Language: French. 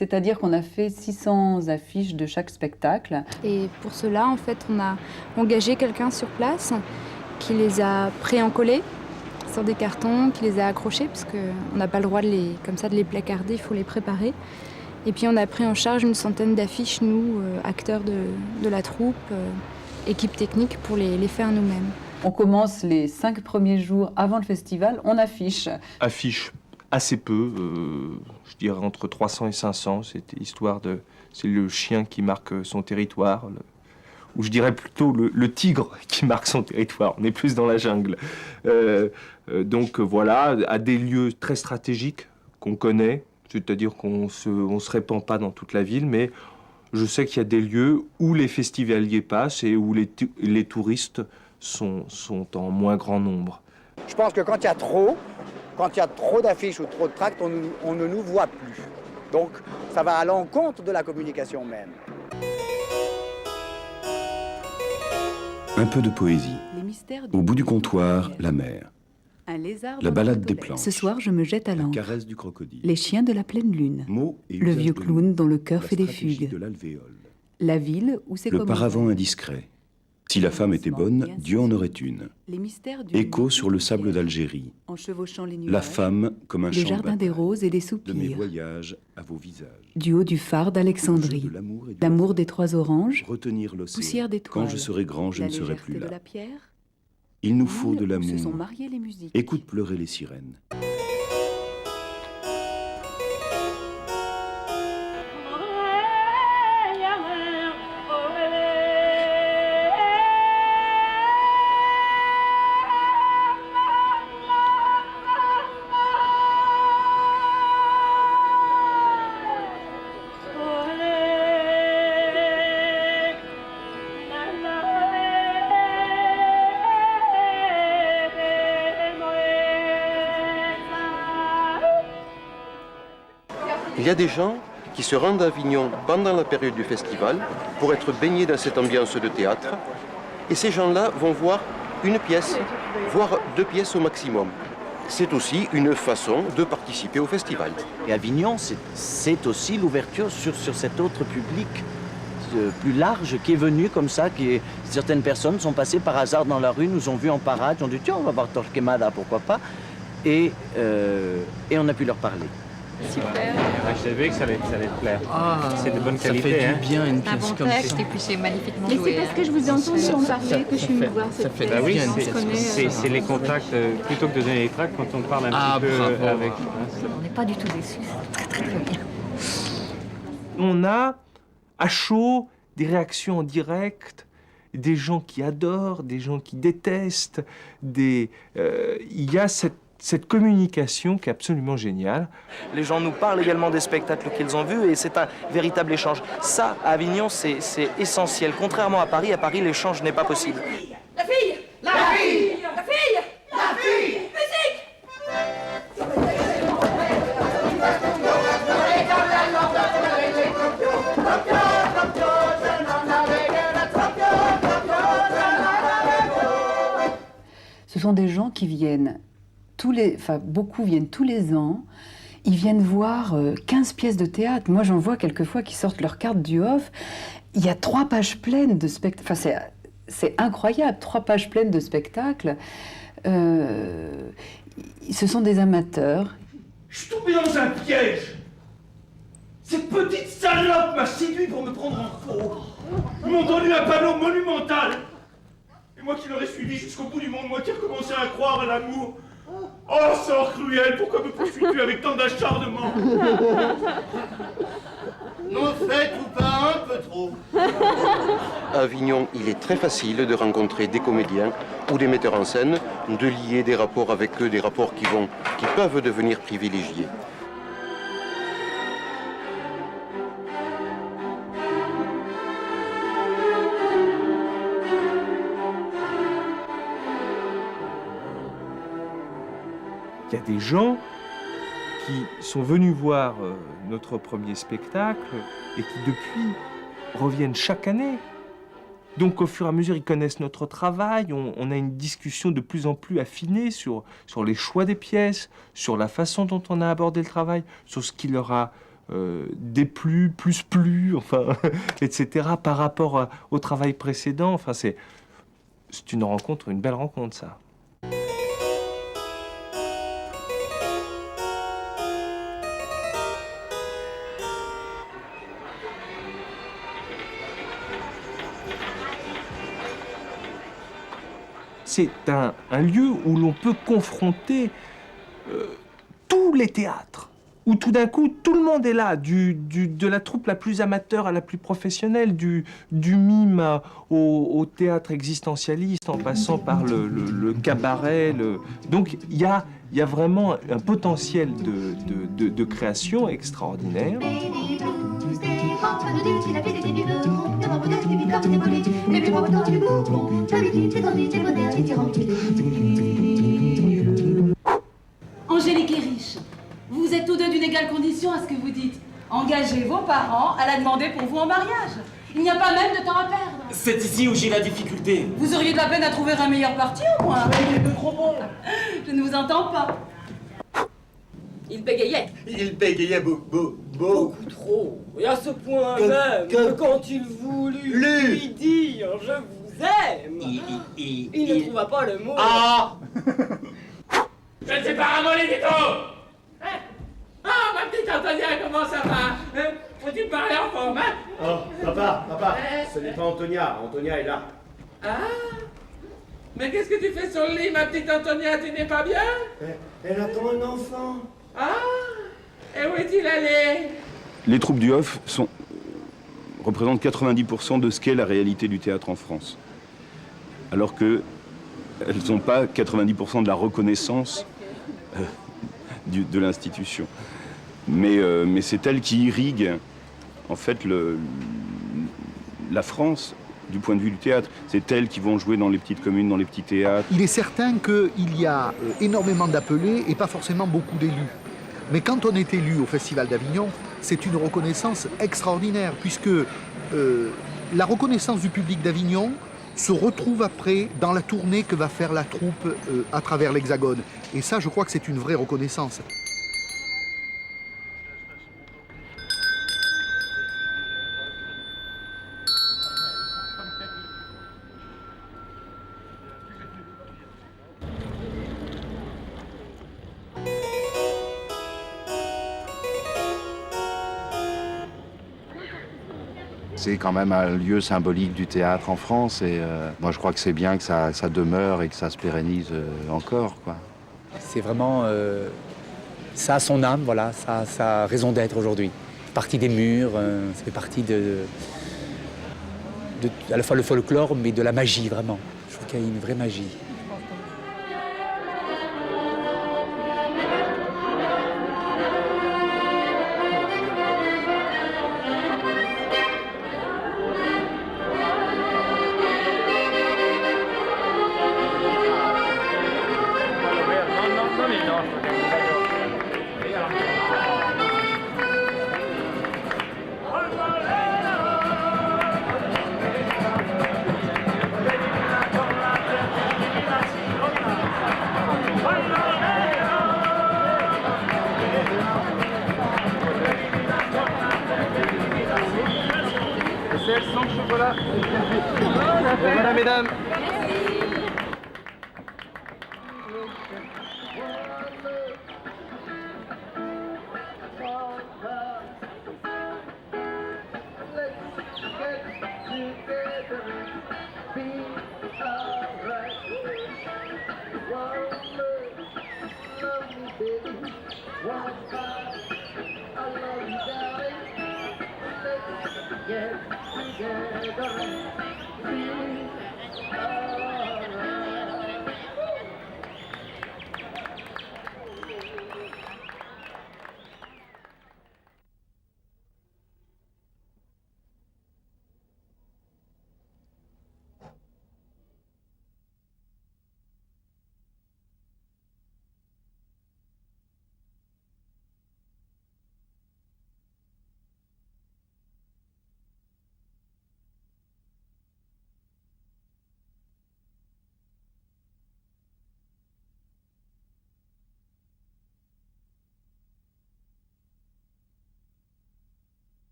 C'est-à-dire qu'on a fait 600 affiches de chaque spectacle. Et pour cela, en fait, on a engagé quelqu'un sur place qui les a pré-encollés sur des cartons, qui les a accrochés, parce qu'on n'a pas le droit comme ça, de les placarder, il faut les préparer. Et puis on a pris en charge une centaine d'affiches, nous, acteurs de la troupe, équipe technique, pour les faire nous-mêmes. On commence les 5 premiers jours avant le festival, on affiche. Affiche assez peu, je dirais entre 300 et 500, c'est le chien qui marque son territoire, ou je dirais plutôt le tigre qui marque son territoire, on est plus dans la jungle. Donc voilà, à des lieux très stratégiques qu'on connaît, c'est-à-dire qu'on se répand pas dans toute la ville, mais je sais qu'il y a des lieux où les festivaliers passent et où les touristes sont en moins grand nombre. Je pense que quand il y a trop d'affiches ou trop de tracts, on ne nous voit plus. Donc ça va à l'encontre de la communication même. Un peu de poésie. Au bout du comptoir, la mer. La balade des planches. Ce soir, je me jette à La l'encre. caresse du crocodile. Les chiens de la pleine lune. Mots et Le usage vieux de clown mots. dont le cœur La fait des stratégie fugues. de l'alvéole. La ville où c'est Le comme paravent indiscret. Si la femme était bonne, Dieu en aurait une. Les mystères du Écho monde sur le qui sable piège, d'Algérie. en chevauchant les nuages, La femme comme un le champ de jardin des bataille. roses et des De mes soupirs. voyages à vos visages. Du haut du phare Le d'Alexandrie. jeu de l'amour et de L'amour des trois oranges. Retenir l'océan. Poussière d'étoiles. Quand je serai grand, je La ne serai légèreté plus de là. la pierre. Il nous faut de L'île où se sont l'amour. mariées les musiques. Écoute pleurer les sirènes. Il y a des gens qui se rendent à Avignon pendant la période du festival pour être baignés dans cette ambiance de théâtre. Et ces gens-là vont voir une pièce, voire 2 pièces au maximum. C'est aussi une façon de participer au festival. Et Avignon, c'est aussi l'ouverture sur cet autre public plus large qui est venu comme ça. Certaines personnes sont passées par hasard dans la rue, nous ont vus en parade, ont dit tiens, on va voir Torquemada, pourquoi pas. Et on a pu leur parler. Super. Je savais que ça allait te plaire. C'est de bonne Ça qualité. fait du bien une pièce comme ça. Et puis c'est magnifiquement Mais c'est parce que je vous ai entendu en parler que je suis venue voir cette pièce. Bah oui, On se connaît, c'est les contacts, plutôt que de donner les tracts, quand on parle un petit peu bravo. avec... On n'est pas du tout déçus. Très bien. On a à chaud des réactions en direct, des gens qui adorent, des gens qui détestent, il y a cette communication qui est absolument géniale. Les gens nous parlent également des spectacles qu'ils ont vus et c'est un véritable échange. Ça, à Avignon, c'est essentiel. Contrairement à Paris, l'échange n'est pas possible. La fille. Musique. Ce sont des gens qui viennent beaucoup viennent tous les ans. Ils viennent voir 15 pièces de théâtre. Moi, j'en vois quelquefois qui sortent leur carte du off. Il y a 3 pages pleines de spectacles. Enfin, c'est incroyable, 3 pages pleines de spectacles. Ce sont des amateurs. Je suis tombé dans un piège. Cette petite salope m'a séduit pour me prendre en faux. Ils m'ont donné un panneau monumental. Et moi qui l'aurais suivi jusqu'au bout du monde, moi qui recommençais à croire à l'amour. Oh, sort cruel, pourquoi me poursuis-tu avec tant d'acharnement? N'en faites-vous pas un peu trop? À Avignon, il est très facile de rencontrer des comédiens ou des metteurs en scène, de lier des rapports avec eux, des rapports qui peuvent devenir privilégiés. Il y a des gens qui sont venus voir notre premier spectacle et qui depuis reviennent chaque année. Donc au fur et à mesure, ils connaissent notre travail, on a une discussion de plus en plus affinée sur les choix des pièces, sur la façon dont on a abordé le travail, sur ce qui leur a des plus, enfin, etc., par rapport au travail précédent. Enfin, c'est une rencontre, une belle rencontre, ça. C'est un lieu où l'on peut confronter tous les théâtres, où tout d'un coup, tout le monde est là, de la troupe la plus amateur à la plus professionnelle, du mime au théâtre existentialiste, en passant par le cabaret. Donc il y a vraiment un potentiel de création extraordinaire. Angélique et Riche, vous êtes tous deux d'une égale condition à ce que vous dites. Engagez vos parents à la demander pour vous en mariage. Il n'y a pas même de temps à perdre. C'est ici où j'ai la difficulté. Vous auriez de la peine à trouver un meilleur parti au moins. Il est peu trop bon. Je ne vous entends pas. Il bégayait. Il bégayait beaucoup trop. Et à ce point même que quand il voulut lui dire « je vous aime », il ne trouva pas le mot. Ah. Je ne sais pas ramoller du tout. Ah, ma petite Antonia, comment ça va? Faut-tu me parler en forme, hein? Oh, papa, ce n'est pas Antonia. Antonia est là. Ah. Mais qu'est-ce que tu fais sur le lit, ma petite Antonia? Tu n'es pas bien? Elle attend un enfant. Ah. Et où est-il allé? Les troupes du Hof représentent 90% de ce qu'est la réalité du théâtre en France. Alors qu'elles n'ont pas 90% de la reconnaissance de l'institution. Mais c'est elles qui irriguent, en fait, la France du point de vue du théâtre. C'est elles qui vont jouer dans les petites communes, dans les petits théâtres. Il est certain qu'il y a énormément d'appelés et pas forcément beaucoup d'élus. Mais quand on est élu au Festival d'Avignon, c'est une reconnaissance extraordinaire, puisque la reconnaissance du public d'Avignon se retrouve après dans la tournée que va faire la troupe à travers l'Hexagone. Et ça, je crois que c'est une vraie reconnaissance. C'est quand même un lieu symbolique du théâtre en France et moi je crois que c'est bien que ça demeure et que ça se pérennise encore, quoi. C'est vraiment... ça a son âme, voilà, ça a raison d'être aujourd'hui. Partie des murs, ça fait partie à la fois le folklore mais de la magie vraiment. Je trouve qu'il y a une vraie magie. Voilà, mesdames.